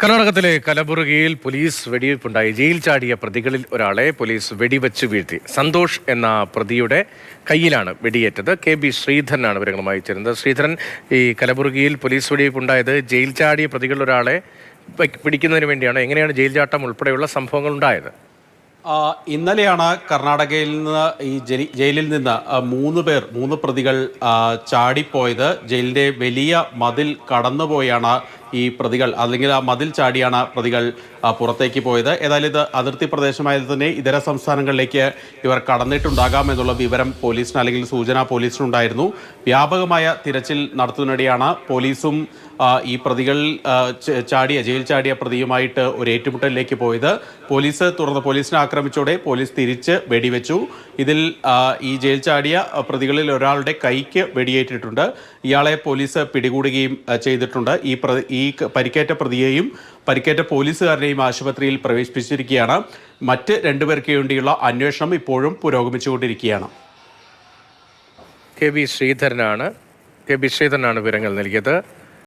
കർണാടകത്തിലെ കലബുറഗിയിൽ police വെടിവയ്പുണ്ടായി. Jail ചാടിയ പ്രതികളിൽ ഒരാളെ പോലീസ് വെടിവെച്ച് വീഴ്ത്തി. സന്തോഷ് എന്ന പ്രതിയുടെ കയ്യിലാണ് വെടിയേറ്റത്. KB ശ്രീധരനാണ് വിവരങ്ങളുമായി ചേരുന്നത്. ശ്രീധരൻ, ഈ കലബുറഗിയിൽ പോലീസ് വെടിവയ്പുണ്ടായത് ജയിൽ ചാടിയ പ്രതികളിൽ ഒരാളെ പിടിക്കുന്നതിന് വേണ്ടിയാണ്. എങ്ങനെയാണ് ജയിൽ ചാട്ടം ഉൾപ്പെടെയുള്ള സംഭവങ്ങൾ ഉണ്ടായത്? ഇന്നലെയാണ് കർണാടകയിൽ നിന്ന് ജയിലിൽ നിന്ന് മൂന്ന് പ്രതികൾ ചാടിപ്പോയത്. ജയിലിൻ്റെ വലിയ മതിൽ കടന്നുപോയാണ് ഈ പ്രതികൾ, അല്ലെങ്കിൽ ആ മതിൽ ചാടിയാണ് പ്രതികൾ പുറത്തേക്ക് പോയത്. ഏതായാലും ഇത് അതിർത്തി പ്രദേശമായത് തന്നെ ഇതര സംസ്ഥാനങ്ങളിലേക്ക് ഇവർ കടന്നിട്ടുണ്ടാകാം എന്നുള്ള വിവരം പോലീസിന്, അല്ലെങ്കിൽ സൂചന പോലീസിനുണ്ടായിരുന്നു. വ്യാപകമായ തിരച്ചിൽ നടത്തുന്നതിനിടെയാണ് പോലീസും ഈ പ്രതികൾ ജയിൽ ചാടിയ പ്രതിയുമായിട്ട് ഒരു ഏറ്റുമുട്ടലിലേക്ക് പോയത്. പോലീസിനെ ആക്രമിച്ചോടെ പോലീസ് തിരിച്ച് വെടിവെച്ചു. ഇതിൽ ഈ ജയിൽ ചാടിയ പ്രതികളിൽ ഒരാളുടെ കൈക്ക് വെടിയേറ്റിട്ടുണ്ട്. ഇയാളെ പോലീസ് പിടികൂടുകയും ചെയ്തിട്ടുണ്ട്. ഈ പരിക്കേറ്റ പ്രതിയെയും പരിക്കേറ്റ പോലീസുകാരനെയും ആശുപത്രിയിൽ പ്രവേശിപ്പിച്ചിരിക്കുകയാണ്. മറ്റ് രണ്ടുപേർക്ക് വേണ്ടിയുള്ള അന്വേഷണം ഇപ്പോഴും പുരോഗമിച്ചുകൊണ്ടിരിക്കുകയാണ്. KB ശ്രീധരനാണ് വിവരങ്ങൾ നൽകിയത്.